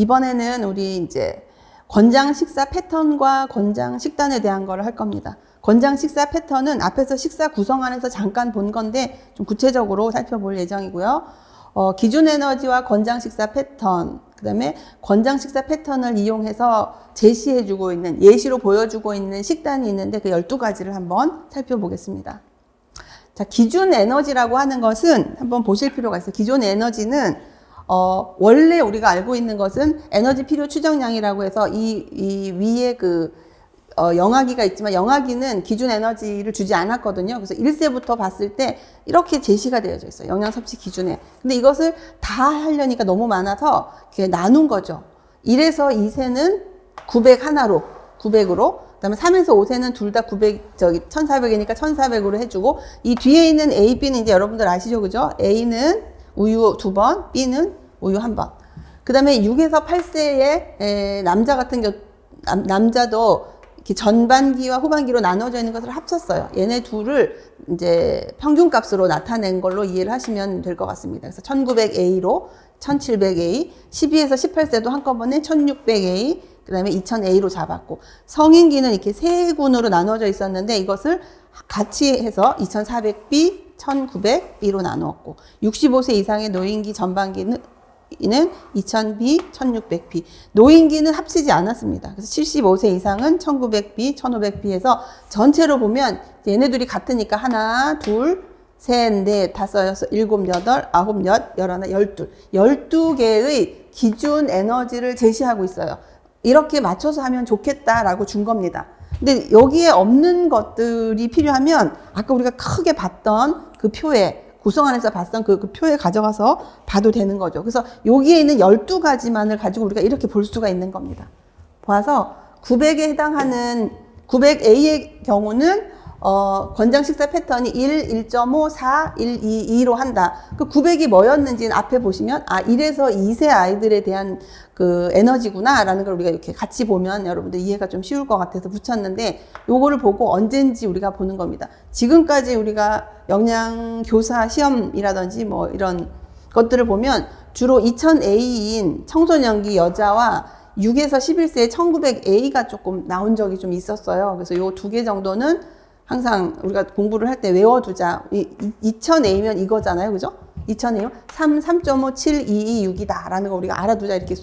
이번에는 우리 이제 권장 식사 패턴과 권장 식단에 대한 거를 할 겁니다. 권장 식사 패턴은 앞에서 식사 구성안에서 잠깐 본 건데 좀 구체적으로 살펴볼 예정이고요. 기준 에너지와 권장 식사 패턴, 그 다음에 권장 식사 패턴을 이용해서 제시해주고 있는, 예시로 보여주고 있는 식단이 있는데 그 12가지를 한번 살펴보겠습니다. 자, 기준 에너지라고 하는 것은 한번 보실 필요가 있어요. 기존 에너지는 원래 우리가 알고 있는 것은 에너지 필요 추정량이라고 해서 이 위에 영하기가 있지만 영하기는 기준 에너지를 주지 않았거든요. 그래서 1세부터 봤을 때 이렇게 제시가 되어져 있어요. 영양 섭취 기준에. 근데 이것을 다 하려니까 너무 많아서 이렇게 나눈 거죠. 1에서 2세는 900 하나로, 900으로. 그다음에 3에서 5세는 둘 다 1400이니까 1400으로 해주고, 이 뒤에 있는 A, B는 이제 여러분들 아시죠? 그죠? A는 우유 2번, B는 우유 1번. 그 다음에 6에서 8세의 남자 같은 남자도 이렇게 전반기와 후반기로 나눠져 있는 것을 합쳤어요. 얘네 둘을 이제 평균값으로 나타낸 걸로 이해를 하시면 될 것 같습니다. 그래서 1900A로 1700A, 12에서 18세도 한꺼번에 1600A, 그 다음에 2000A로 잡았고, 성인기는 이렇게 세 군으로 나눠져 있었는데 이것을 같이 해서 2400B, 1900B로 나누었고, 65세 이상의 노인기 전반기는 2000B, 1600B. 노인기는 합치지 않았습니다. 그래서 75세 이상은 1900B, 1500B에서 전체로 보면 얘네들이 같으니까 하나, 둘, 셋, 넷, 다섯, 여섯, 일곱, 여덟, 아홉, 열하나, 12개의 기준 에너지를 제시하고 있어요. 이렇게 맞춰서 하면 좋겠다라고 준 겁니다. 근데 여기에 없는 것들이 필요하면 아까 우리가 크게 봤던 그 표에, 구성안에서 봤던 그 표에 가져가서 봐도 되는 거죠. 그래서 여기에 있는 12가지만을 가지고 우리가 이렇게 볼 수가 있는 겁니다. 봐서 900에 해당하는 900A의 경우는 권장 식사 패턴이 1, 1.5, 4, 1, 2, 2로 한다. 그 900이 뭐였는지는 앞에 보시면 1에서 2세 아이들에 대한 그 에너지구나 라는 걸 우리가 이렇게 같이 보면 여러분들 이해가 좀 쉬울 것 같아서 붙였는데, 요거를 보고 언젠지 우리가 보는 겁니다. 지금까지 우리가 영양교사 시험이라든지 뭐 이런 것들을 보면 주로 2000A인 청소년기 여자와 6에서 11세의 1900A가 조금 나온 적이 좀 있었어요. 그래서 요 두 개 정도는 항상 우리가 공부를 할 때 외워두자. 2000A면 이거잖아요. 그죠? 2000A면 3.5, 7, 2, 2, 6이다 라는 거 우리가 알아두자. 이렇게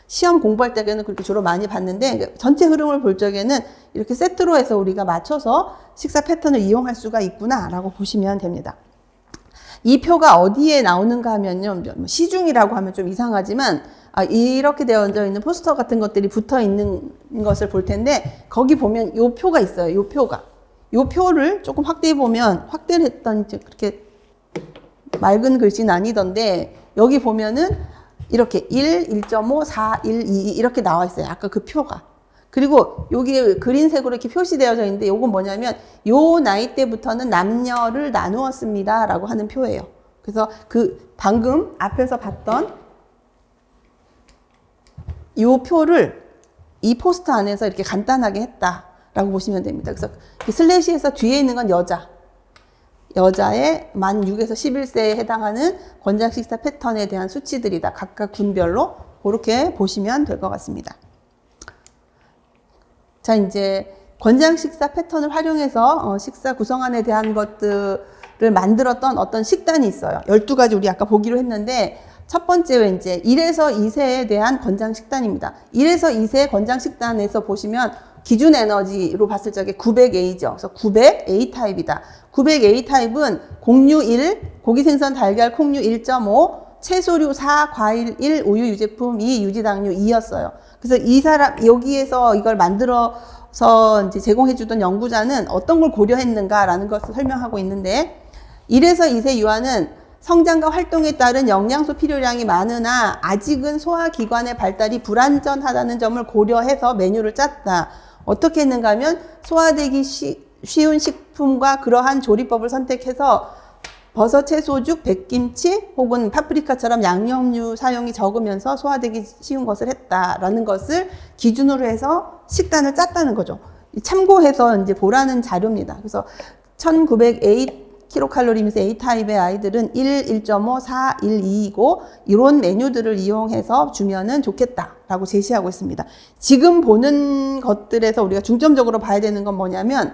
시험 공부할 때는 그렇게 주로 많이 봤는데, 전체 흐름을 볼 적에는 이렇게 세트로 해서 우리가 맞춰서 식사 패턴을 이용할 수가 있구나 라고 보시면 됩니다. 이 표가 어디에 나오는가 하면요, 시중이라고 하면 좀 이상하지만 이렇게 되어져 있는 포스터 같은 것들이 붙어 있는 것을 볼 텐데, 거기 보면 요 표가 있어요. 요 표가. 요 표를 조금 확대해 보면, 확대를 했더니 그렇게 맑은 글씨는 아니던데, 여기 보면은 이렇게 1, 1.5, 4, 1, 2 이렇게 나와 있어요. 아까 그 표가. 그리고 여기 그린색으로 이렇게 표시되어져 있는데, 요건 뭐냐면 요 나이 때부터는 남녀를 나누었습니다 라고 하는 표예요. 그래서 방금 앞에서 봤던 요 표를 이 포스터 안에서 이렇게 간단하게 했다 라고 보시면 됩니다. 그래서 슬래시에서 뒤에 있는 건 여자의 만 6에서 11세에 해당하는 권장 식사 패턴에 대한 수치들이다. 각각 군별로 그렇게 보시면 될 것 같습니다. 자, 이제 권장 식사 패턴을 활용해서 식사 구성안에 대한 것들을 만들었던 어떤 식단이 있어요. 12가지 우리 아까 보기로 했는데, 첫 번째로 이제 1에서 2세에 대한 권장 식단입니다. 1에서 2세 권장 식단에서 보시면 기준 에너지로 봤을 적에 900A죠. 그래서 900A 타입이다. 900A 타입은 곡류 1, 고기, 생선, 달걀, 콩류 1.5, 채소류 4, 과일 1, 우유, 유제품 2, 유지당류 2였어요. 그래서 여기에서 이걸 만들어서 이제 제공해주던 연구자는 어떤 걸 고려했는가라는 것을 설명하고 있는데, 1에서 2세 유아는 성장과 활동에 따른 영양소 필요량이 많으나 아직은 소화기관의 발달이 불완전하다는 점을 고려해서 메뉴를 짰다. 어떻게 했는가 하면 소화되기 쉬운 식품과 그러한 조리법을 선택해서 버섯, 채소죽, 백김치 혹은 파프리카처럼 양념류 사용이 적으면서 소화되기 쉬운 것을 했다라는 것을 기준으로 해서 식단을 짰다는 거죠. 참고해서 이제 보라는 자료입니다. 그래서 1900A 킬로칼로리면서 A타입의 아이들은 1, 1.5, 4, 1, 2이고 이런 메뉴들을 이용해서 주면은 좋겠다라고 제시하고 있습니다. 지금 보는 것들에서 우리가 중점적으로 봐야 되는 건 뭐냐면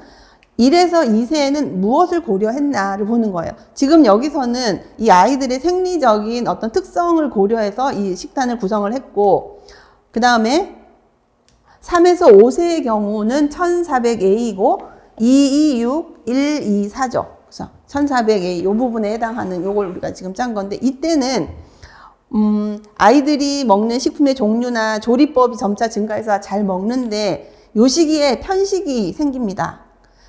1에서 2세에는 무엇을 고려했나를 보는 거예요. 지금 여기서는 이 아이들의 생리적인 어떤 특성을 고려해서 이 식단을 구성을 했고, 그 다음에 3에서 5세의 경우는 1400A이고 226, 124죠. 그래서 1400A 이 부분에 해당하는 요걸 우리가 지금 짠 건데, 이때는 아이들이 먹는 식품의 종류나 조리법이 점차 증가해서 잘 먹는데 요 시기에 편식이 생깁니다.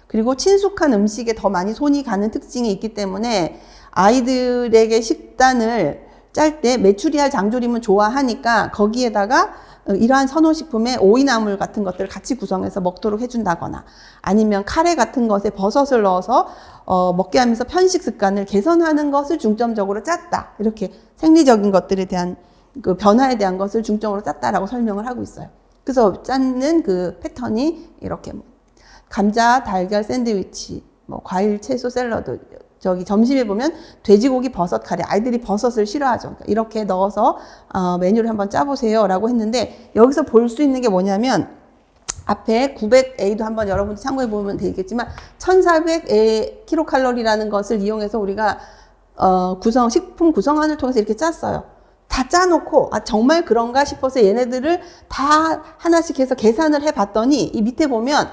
그리고 친숙한 음식에 더 많이 손이 가는 특징이 있기 때문에 아이들에게 식단을 짤 때 메추리알 장조림은 좋아하니까 거기에다가 이러한 선호식품에 오이나물 같은 것들을 같이 구성해서 먹도록 해준다거나, 아니면 카레 같은 것에 버섯을 넣어서 먹게 하면서 편식 습관을 개선하는 것을 중점적으로 짰다. 이렇게 생리적인 것들에 대한 그 변화에 대한 것을 중점으로 짰다라고 설명을 하고 있어요. 그래서 짰는 그 패턴이 이렇게 감자, 달걀 샌드위치, 뭐 과일, 채소 샐러드, 저기 점심에 보면 돼지고기 버섯 카레, 아이들이 버섯을 싫어하죠. 그러니까 이렇게 넣어서 메뉴를 한번 짜보세요 라고 했는데, 여기서 볼 수 있는 게 뭐냐면 앞에 900A도 한번 여러분들 참고해 보면 되겠지만 1400 킬로칼로리라는 것을 이용해서 우리가 식품 구성안을 통해서 이렇게 짰어요. 다 짜놓고 정말 그런가 싶어서 얘네들을 다 하나씩 해서 계산을 해봤더니 이 밑에 보면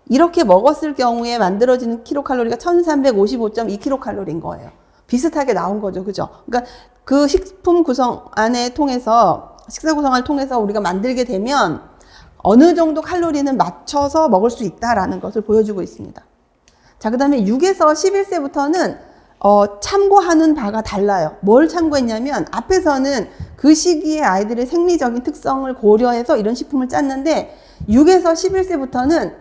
이렇게 먹었을 경우에 만들어지는 킬로칼로리가 1355.2킬로칼로리인 거예요. 비슷하게 나온 거죠. 그죠? 그러니까 그 식품 구성안을 통해서, 식사 구성안을 통해서 우리가 만들게 되면 어느 정도 칼로리는 맞춰서 먹을 수 있다라는 것을 보여주고 있습니다. 자, 그 다음에 6에서 11세부터는 참고하는 바가 달라요. 뭘 참고했냐면 앞에서는 그 시기에 아이들의 생리적인 특성을 고려해서 이런 식품을 짰는데 6에서 11세부터는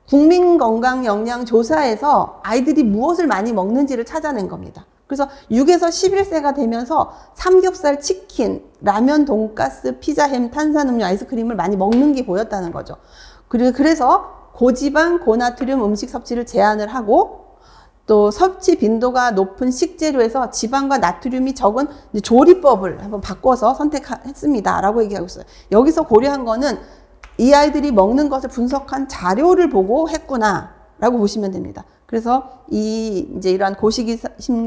국민건강영양조사에서 아이들이 무엇을 많이 먹는지를 찾아낸 겁니다. 그래서 6에서 11세가 되면서 삼겹살, 치킨, 라면, 돈가스, 피자, 햄, 탄산음료, 아이스크림을 많이 먹는 게 보였다는 거죠. 그래서 고지방, 고나트륨 음식 섭취를 제한을 하고, 또 섭취 빈도가 높은 식재료에서 지방과 나트륨이 적은 조리법을 한번 바꿔서 선택했습니다 라고 얘기하고 있어요. 여기서 고려한 거는 이 아이들이 먹는 것을 분석한 자료를 보고 했구나 라고 보시면 됩니다. 그래서 이제 이러한 고식이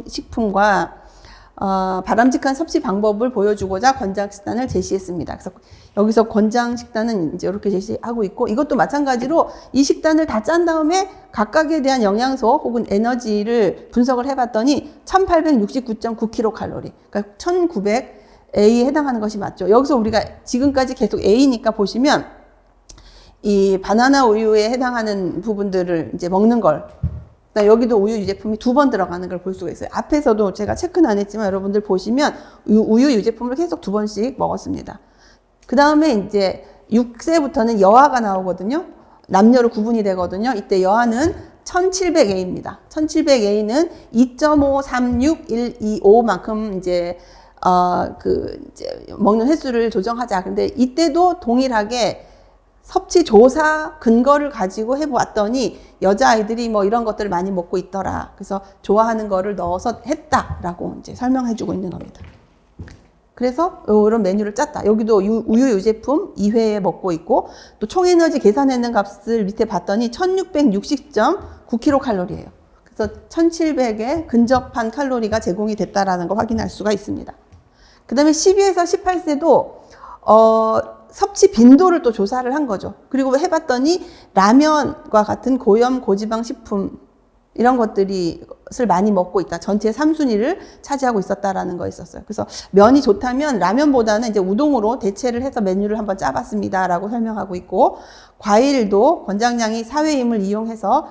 식품과 바람직한 섭취 방법을 보여주고자 권장 식단을 제시했습니다. 그래서 여기서 권장 식단은 이제 이렇게 제시하고 있고, 이것도 마찬가지로 이 식단을 다 짠 다음에 각각에 대한 영양소 혹은 에너지를 분석을 해봤더니 1869.9kcal, 그러니까 1900A에 해당하는 것이 맞죠. 여기서 우리가 지금까지 계속 A니까 보시면 이 바나나 우유에 해당하는 부분들을 이제 먹는 걸, 여기도 우유 유제품이 2번 들어가는 걸 볼 수가 있어요. 앞에서도 제가 체크는 안 했지만 여러분들 보시면 우유 유제품을 계속 2번씩 먹었습니다. 그 다음에 이제 6세부터는 여아가 나오거든요. 남녀로 구분이 되거든요. 이때 여아는 1700A입니다. 1700A는 2.536125만큼 이제 먹는 횟수를 조정하자. 근데 이때도 동일하게 섭취 조사 근거를 가지고 해보았더니 여자아이들이 뭐 이런 것들을 많이 먹고 있더라. 그래서 좋아하는 거를 넣어서 했다라고 이제 설명해주고 있는 겁니다. 그래서 이런 메뉴를 짰다. 여기도 우유 유제품 2회 먹고 있고, 또 총에너지 계산했는 값을 밑에 봤더니 1660.9kcal예요. 그래서 1700에 근접한 칼로리가 제공이 됐다라는 걸 확인할 수가 있습니다. 그 다음에 12에서 18세도 섭취 빈도를 또 조사를 한 거죠. 그리고 해봤더니 라면과 같은 고염 고지방 식품 이런 것들을 많이 먹고 있다. 전체의 3순위를 차지하고 있었다라는 거 있었어요. 그래서 면이 좋다면 라면보다는 이제 우동으로 대체를 해서 메뉴를 한번 짜봤습니다라고 설명하고 있고, 과일도 권장량이 4회임을 이용해서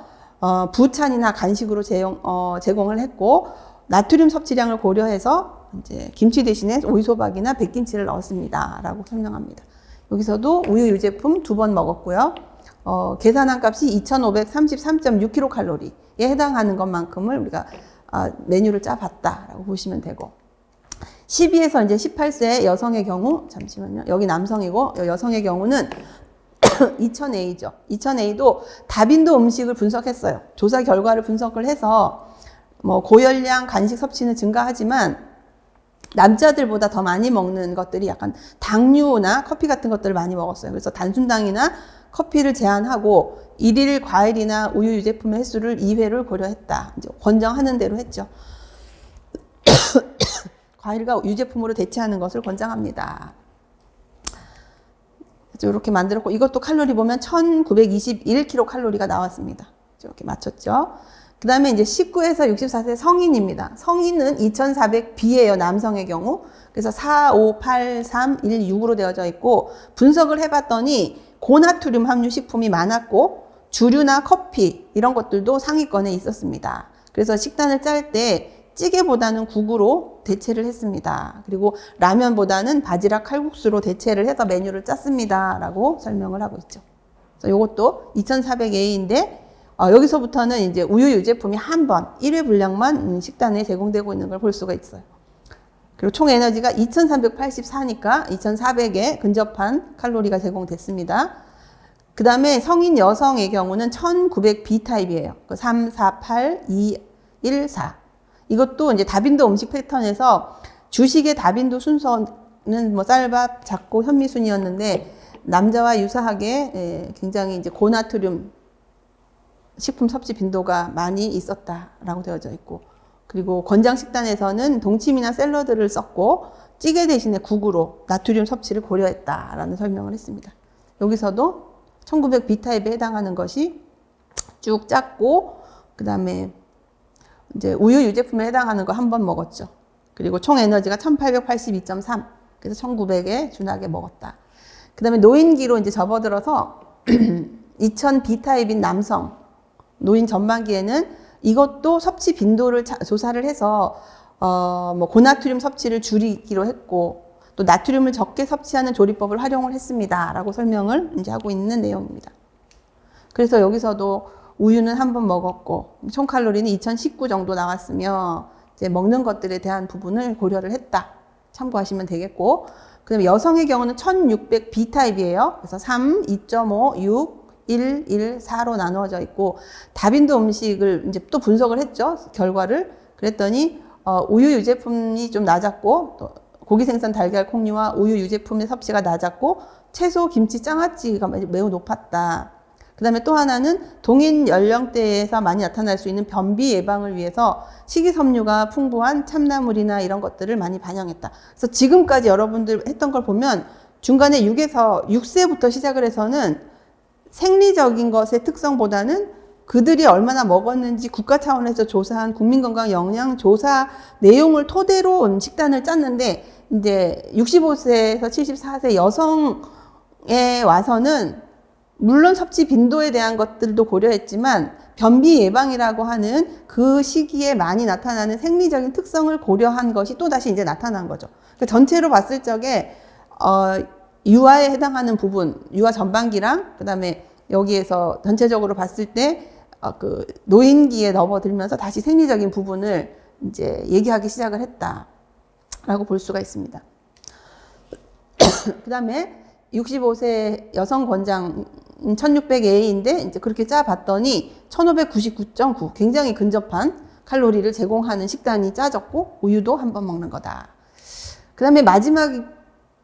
부찬이나 간식으로 제공을 했고, 나트륨 섭취량을 고려해서 이제 김치 대신에 오이소박이나 백김치를 넣었습니다라고 설명합니다. 여기서도 우유 유제품 2번 먹었고요. 계산한 값이 2533.6kcal에 해당하는 것만큼을 우리가 메뉴를 짜봤다라고 보시면 되고, 12에서 이제 18세 여성의 경우, 잠시만요. 여기 남성이고 여성의 경우는 2000A죠. 2000A도 다빈도 음식을 분석했어요. 조사 결과를 분석을 해서 뭐 고열량 간식 섭취는 증가하지만 남자들보다 더 많이 먹는 것들이 약간 당류나 커피 같은 것들을 많이 먹었어요. 그래서 단순당이나 커피를 제한하고 일일 과일이나 우유 유제품의 횟수를 2회를 고려했다. 이제 권장하는 대로 했죠. 과일과 유제품으로 대체하는 것을 권장합니다. 이렇게 만들었고, 이것도 칼로리 보면 1921kcal가 나왔습니다. 이렇게 맞췄죠. 그 다음에 이제 19에서 64세 성인입니다. 성인은 2400B예요. 남성의 경우. 그래서 4, 5, 8, 3, 1, 6으로 되어져 있고, 분석을 해봤더니 고나트륨 함유 식품이 많았고, 주류나 커피 이런 것들도 상위권에 있었습니다. 그래서 식단을 짤 때 찌개보다는 국으로 대체를 했습니다. 그리고 라면보다는 바지락 칼국수로 대체를 해서 메뉴를 짰습니다. 라고 설명을 하고 있죠. 그래서 이것도 2400A인데 여기서부터는 이제 우유 유제품이 한 번 1회 분량만 식단에 제공되고 있는 걸 볼 수가 있어요. 그리고 총 에너지가 2384니까 2400에 근접한 칼로리가 제공됐습니다. 그 다음에 성인 여성의 경우는 1900B 타입이에요. 3, 4, 8, 2, 1, 4. 이것도 이제 다빈도 음식 패턴에서 주식의 다빈도 순서는 뭐 쌀밥, 잡곡, 현미순이었는데 남자와 유사하게 굉장히 이제 고나트륨 식품 섭취 빈도가 많이 있었다라고 되어져 있고, 그리고 권장 식단에서는 동치미나 샐러드를 썼고 찌개 대신에 국으로 나트륨 섭취를 고려했다라는 설명을 했습니다. 여기서도 1900B 타입에 해당하는 것이 쭉 짰고, 그 다음에 이제 우유 유제품에 해당하는 거 한 번 먹었죠. 그리고 총 에너지가 1882.3. 그래서 1900에 준하게 먹었다. 그 다음에 노인기로 이제 접어들어서 2000B 타입인 남성 노인 전반기에는 이것도 섭취 빈도를 조사를 해서 뭐 고나트륨 섭취를 줄이기로 했고, 또 나트륨을 적게 섭취하는 조리법을 활용을 했습니다라고 설명을 이제 하고 있는 내용입니다. 그래서 여기서도 우유는 한 번 먹었고 총 칼로리는 2019 정도 나왔으며 이제 먹는 것들에 대한 부분을 고려를 했다. 참고하시면 되겠고, 그다음에 여성의 경우는 1600B 타입이에요. 그래서 3, 2.5, 6, 1, 1, 4로 나누어져 있고, 다빈도 음식을 이제 또 분석을 했죠. 결과를. 그랬더니 우유 유제품이 좀 낮았고, 또 고기 생선 달걀 콩류와 우유 유제품의 섭취가 낮았고, 채소 김치 장아찌가 매우 높았다. 그 다음에 또 하나는 동인 연령대에서 많이 나타날 수 있는 변비 예방을 위해서 식이섬유가 풍부한 참나물이나 이런 것들을 많이 반영했다. 그래서 지금까지 여러분들 했던 걸 보면 중간에 6세부터 시작을 해서는 생리적인 것의 특성보다는 그들이 얼마나 먹었는지 국가 차원에서 조사한 국민건강 영양조사 내용을 토대로 식단을 짰는데, 이제 65세에서 74세 여성에 와서는 물론 섭취 빈도에 대한 것들도 고려했지만 변비 예방이라고 하는 그 시기에 많이 나타나는 생리적인 특성을 고려한 것이 또다시 이제 나타난 거죠. 그러니까 전체로 봤을 적에 유아에 해당하는 부분, 유아 전반기랑 그다음에 여기에서 전체적으로 봤을 때 그 노인기에 넘어들면서 다시 생리적인 부분을 이제 얘기하기 시작을 했다라고 볼 수가 있습니다. 그다음에 65세 여성 권장 1600A인데 이제 그렇게 짜봤더니 1599.9 굉장히 근접한 칼로리를 제공하는 식단이 짜졌고, 우유도 한 번 먹는 거다. 그 다음에 마지막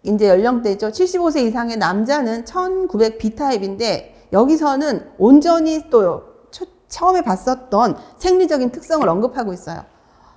이제 연령대죠. 75세 이상의 남자는 1900B 타입인데 여기서는 온전히 또 처음에 봤었던 생리적인 특성을 언급하고 있어요.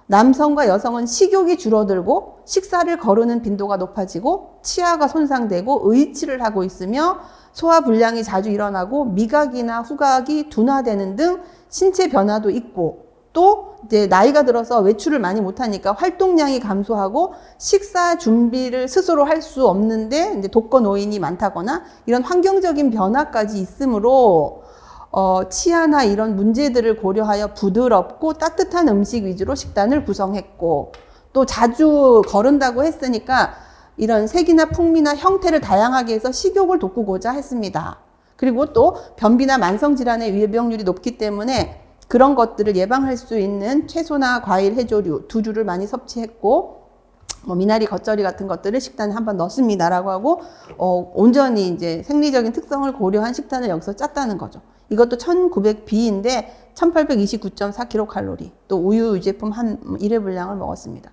남성과 여성은 식욕이 줄어들고 식사를 거르는 빈도가 높아지고 치아가 손상되고 의치를 하고 있으며 소화 불량이 자주 일어나고 미각이나 후각이 둔화되는 등 신체 변화도 있고, 또 이제 나이가 들어서 외출을 많이 못하니까 활동량이 감소하고 식사 준비를 스스로 할 수 없는데 이제 독거 노인이 많다거나 이런 환경적인 변화까지 있으므로 치아나 이런 문제들을 고려하여 부드럽고 따뜻한 음식 위주로 식단을 구성했고, 또 자주 거른다고 했으니까 이런 색이나 풍미나 형태를 다양하게 해서 식욕을 돋구고자 했습니다. 그리고 또 변비나 만성질환의 위험률이 높기 때문에 그런 것들을 예방할 수 있는 채소나 과일, 해조류, 두류를 많이 섭취했고, 뭐 미나리, 겉절이 같은 것들을 식단에 한번 넣습니다라고 하고 온전히 이제 생리적인 특성을 고려한 식단을 여기서 짰다는 거죠. 이것도 1900B인데 1829.4kcal. 또 우유 유제품 한 1회 분량을 먹었습니다.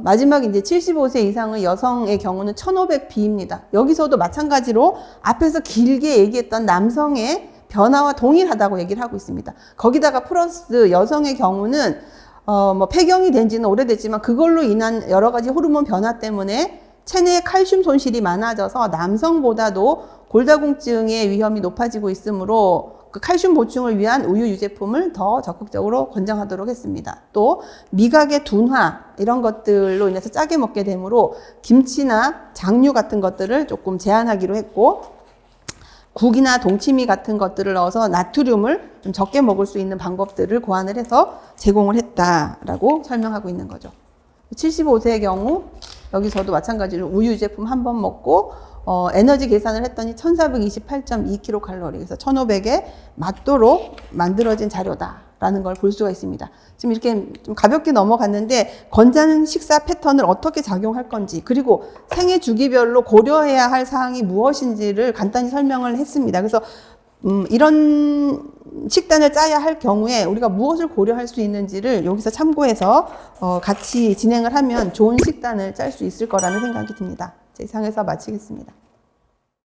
마지막 이제 75세 이상의 여성의 경우는 1500B입니다. 여기서도 마찬가지로 앞에서 길게 얘기했던 남성의 변화와 동일하다고 얘기를 하고 있습니다. 거기다가 플러스 여성의 경우는 뭐 폐경이 된 지는 오래됐지만 그걸로 인한 여러 가지 호르몬 변화 때문에 체내에 칼슘 손실이 많아져서 남성보다도 골다공증의 위험이 높아지고 있으므로 그 칼슘 보충을 위한 우유 유제품을 더 적극적으로 권장하도록 했습니다. 또 미각의 둔화 이런 것들로 인해서 짜게 먹게 되므로 김치나 장류 같은 것들을 조금 제한하기로 했고, 국이나 동치미 같은 것들을 넣어서 나트륨을 좀 적게 먹을 수 있는 방법들을 고안을 해서 제공을 했다라고 설명하고 있는 거죠. 75세의 경우 여기서도 마찬가지로 우유 유제품 한 번 먹고 에너지 계산을 했더니 1428.2kcal, 그래서 1500에 맞도록 만들어진 자료다라는 걸 볼 수가 있습니다. 지금 이렇게 좀 가볍게 넘어갔는데 권장 식사 패턴을 어떻게 작용할 건지, 그리고 생애 주기별로 고려해야 할 사항이 무엇인지를 간단히 설명을 했습니다. 그래서 이런 식단을 짜야 할 경우에 우리가 무엇을 고려할 수 있는지를 여기서 참고해서 같이 진행을 하면 좋은 식단을 짤 수 있을 거라는 생각이 듭니다. 이상해서 마치겠습니다.